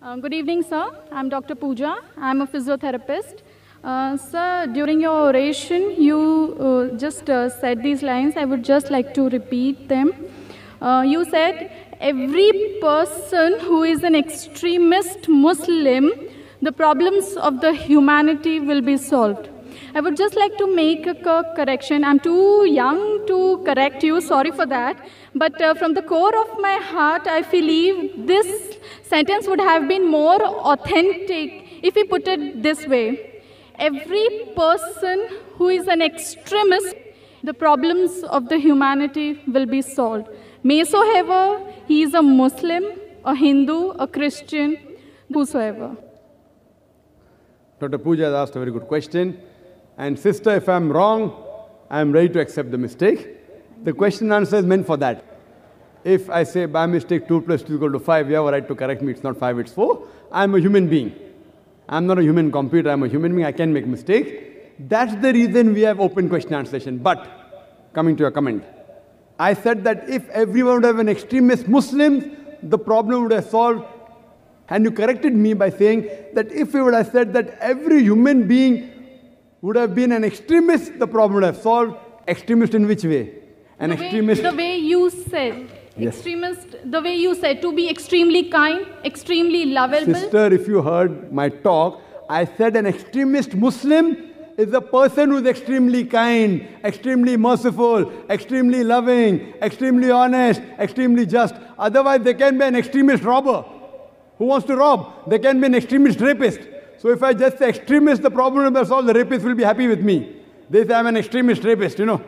Good evening, sir. I'm Dr. Pooja. I'm a physiotherapist. Sir, during your oration, you just said these lines. I would just like to repeat them. You said, every person who is an extremist Muslim, the problems of the humanity will be solved. I would just like to make a correction. I'm too young to correct you, sorry for that. But from the core of my heart, I believe this sentence would have been more authentic if we put it this way. Every person who is an extremist, the problems of the humanity will be solved. Maysoever he is a Muslim, a Hindu, a Christian, whosoever. Dr. Pooja has asked a very good question. And sister, if I'm wrong, I'm ready to accept the mistake. The question and answer is meant for that. If I say by mistake 2 plus 2 is equal to 5, you have a right to correct me, it's not 5, it's 4. I'm a human being. I'm not a human computer, I'm a human being, I can make mistake. That's the reason we have open question and answer session. But, coming to your comment, I said that if everyone would have an extremist Muslim, the problem would have solved. And you corrected me by saying that if we would have said that every human being would have been an extremist, the problem would have solved. Extremist in which way? The way you said. Yes. Extremist, the way you said, to be extremely kind, extremely lovable. Sister, if you heard my talk, I said an extremist Muslim is a person who is extremely kind, extremely merciful, extremely loving, extremely honest, extremely just. Otherwise, there can be an extremist robber who wants to rob. There can be an extremist rapist. So if I just say extremist, the problem will be solved, the rapist will be happy with me. They say I'm an extremist rapist, you know.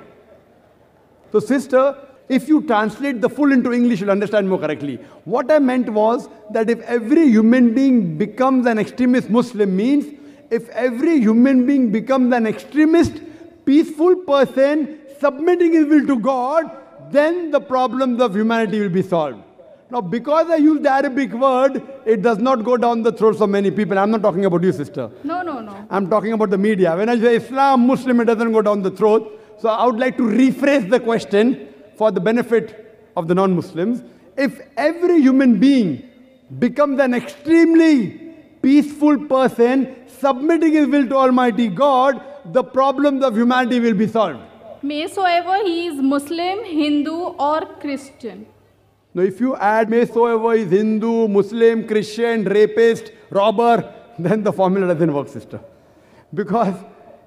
So sister, if you translate the full into English, you'll understand more correctly. What I meant was that if every human being becomes an extremist Muslim means, if every human being becomes an extremist, peaceful person, submitting his will to God, then the problems of humanity will be solved. Now, because I used the Arabic word, it does not go down the throats of many people. I'm not talking about you, sister. No. I'm talking about the media. When I say Islam, Muslim, it doesn't go down the throat. So I would like to rephrase the question for the benefit of the non-Muslims. If every human being becomes an extremely peaceful person, submitting his will to Almighty God, the problems of humanity will be solved. Maysoever he is Muslim, Hindu or Christian. Now, if you add maysoever is Hindu, Muslim, Christian, rapist, robber, then the formula doesn't work, sister. Because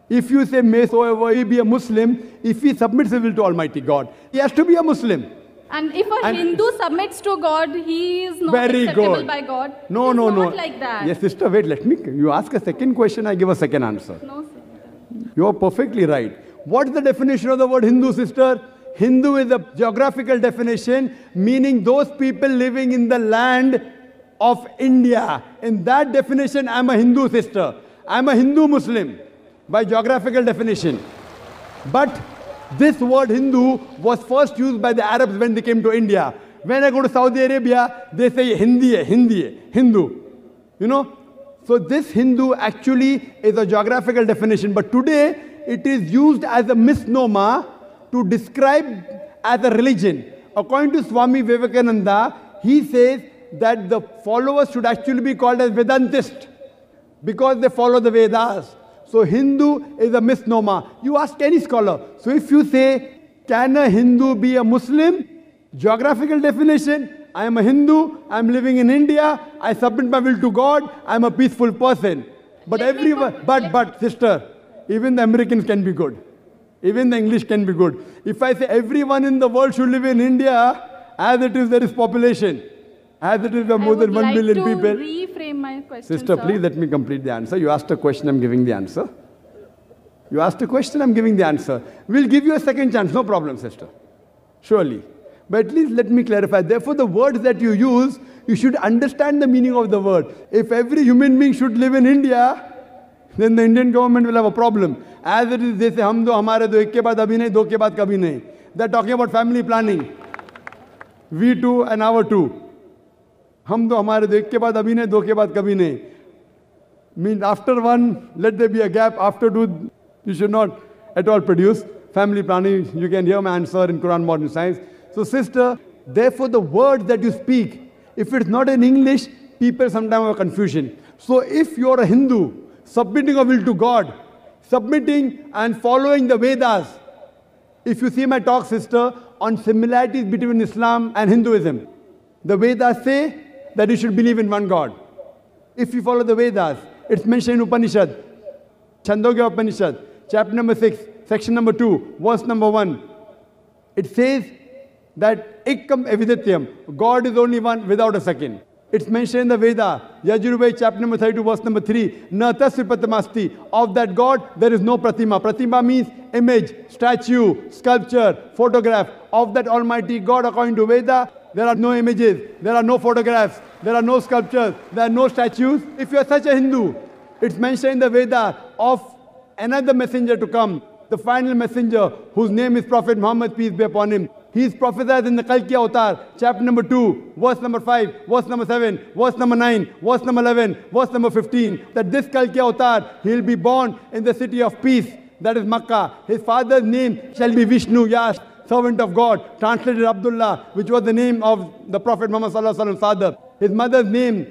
if you say maysoever he be a Muslim, if he submits his will to Almighty God, he has to be a Muslim. And if a Hindu submits to God, he is not very acceptable good. by God. No. Not like that. Yes, sister, wait, you ask a second question, I give a second answer. No, sir. You are perfectly right. What's the definition of the word Hindu, sister? Hindu is a geographical definition, meaning those people living in the land of India. In that definition, I'm a Hindu, sister. I'm a Hindu Muslim by geographical definition. But this word Hindu was first used by the Arabs when they came to India. When I go to Saudi Arabia, they say Hindu. You know? So this Hindu actually is a geographical definition. But today, it is used as a misnomer to describe as a religion. According to Swami Vivekananda, he says that the followers should actually be called as Vedantist because they follow the Vedas. So Hindu is a misnomer. You ask any scholar. So if you say, can a Hindu be a Muslim? Geographical definition, I am a Hindu, I am living in India, I submit my will to God, I am a peaceful person. But everyone, but sister, even the Americans can be good. Even the English can be good. If I say everyone in the world should live in India, as it is there is population, as it is there are more than 1 billion people. I would like to reframe my question, sister, sir. please let me complete the answer. You asked a question, I'm giving the answer. You asked a question, I'm giving the answer. We'll give you a second chance, no problem, sister. Surely. But at least let me clarify. Therefore, the words that you use, you should understand the meaning of the word. If every human being should live in India, then the Indian government will have a problem. As it is, they say, hum do hamare do ek ke baad abhi nahi, do ke baad kabhi nahi. They're talking about family planning. We too and our too. Hum do hamare do ek ke baad abhi nahi, do ke baad kabhi nahi. Means after one, let there be a gap. After two, you should not at all produce. Family planning, you can hear my answer in Quran Modern Science. So sister, therefore the words that you speak, if it's not in English, people sometimes have confusion. So if you're a Hindu, submitting a will to God, submitting and following the Vedas, if you see my talk, sister, on similarities between Islam and Hinduism, the Vedas say that you should believe in one God. If you follow the Vedas, it's mentioned in Upanishad, Chandogya Upanishad, chapter number 6, section number 2, verse number 1. It says that Ekkam Evidatyam, God is only one without a second. It's mentioned in the Veda, Yajurveda, chapter number 32, verse number 3. Na tasya pratimasti. Of that God, there is no pratima. Pratima means image, statue, sculpture, photograph. Of that Almighty God, according to Veda, there are no images, there are no photographs, there are no sculptures, there are no statues. If you are such a Hindu, it's mentioned in the Veda of another messenger to come, the final messenger, whose name is Prophet Muhammad, peace be upon him. He is prophesied in the Kalki Avatar, chapter number 2, verse number 5, verse number 7, verse number 9, verse number 11, verse number 15, that this Kalki Avatar, he will be born in the city of peace, that is Makkah. His father's name shall be Vishnu, Yash, servant of God, translated Abdullah, which was the name of the Prophet Muhammad sallallahu alaihi wasallam's father. His mother's name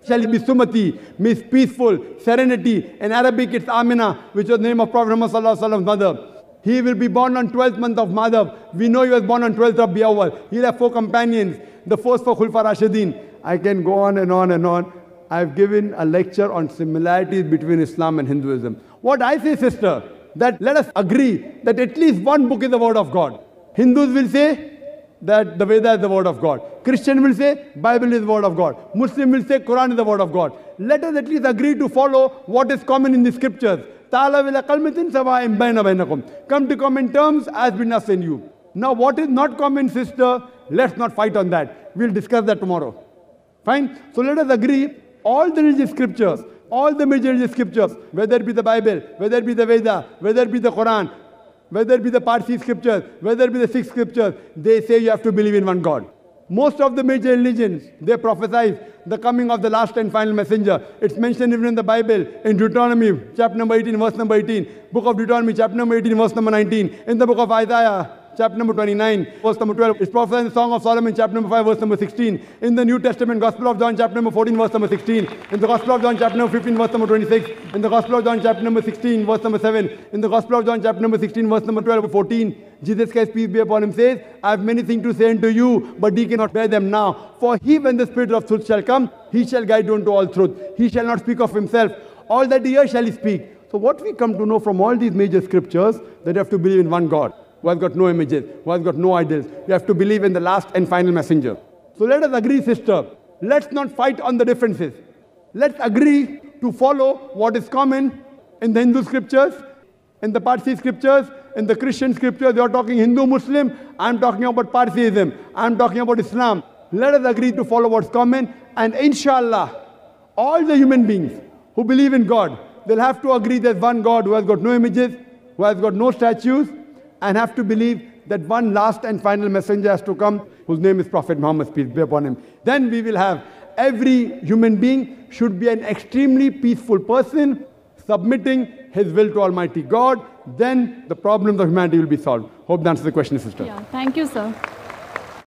shall be Sumati, means peaceful, serenity. In Arabic, it's Amina, which was the name of Prophet Muhammad sallallahu alaihi wasallam's mother. He will be born on 12th month of Madhav. We know he was born on 12th of Biawal. He'll have 4 companions, the first 4 Khulfa Rashidin. I can go on and on and on. I've given a lecture on similarities between Islam and Hinduism. What I say, sister, that let us agree that at least one book is the word of God. Hindus will say that the Veda is the word of God. Christian will say Bible is the word of God. Muslim will say Quran is the word of God. Let us at least agree to follow what is common in the scriptures. Come to common terms as between us and you. Now what is not common, sister, let's not fight on that. We'll discuss that tomorrow. Fine? So let us agree, all the religious scriptures, all the major religious scriptures, whether it be the Bible, whether it be the Veda, whether it be the Quran, whether it be the Parsi scriptures, whether it be the Sikh scriptures, they say you have to believe in one God. Most of the major religions, they prophesy the coming of the last and final messenger. It's mentioned even in the Bible, in Deuteronomy, chapter number 18, verse number 18. Book of Deuteronomy, chapter number 18, verse number 19. In the book of Isaiah, chapter number 29, verse number 12. It's prophesied in the Song of Solomon, chapter number 5, verse number 16. In the New Testament, Gospel of John, chapter number 14, verse number 16. In the Gospel of John, chapter number 15, verse number 26. In the Gospel of John, chapter number 16, verse number 7. In the Gospel of John, chapter number 16, verse number 12, 14. Jesus Christ, peace be upon him, says, I have many things to say unto you, but ye cannot bear them now. For he, when the Spirit of truth shall come, he shall guide you into all truth. He shall not speak of himself. All that he hears shall he speak. So what we come to know from all these major scriptures, that you have to believe in one God, who has got no images, who has got no idols. You have to believe in the last and final messenger. So let us agree, sister. Let's not fight on the differences. Let's agree to follow what is common in the Hindu scriptures, in the Parsi scriptures, in the Christian scriptures. You're talking Hindu, Muslim. I'm talking about Parsiism. I'm talking about Islam. Let us agree to follow what's common. And inshallah, all the human beings who believe in God, they'll have to agree there's one God who has got no images, who has got no statues, and have to believe that one last and final messenger has to come, whose name is Prophet Muhammad, peace be upon him. Then we will have every human being should be an extremely peaceful person, submitting his will to Almighty God. Then the problems of humanity will be solved. Hope that answers the question, sister. Yeah, thank you, sir.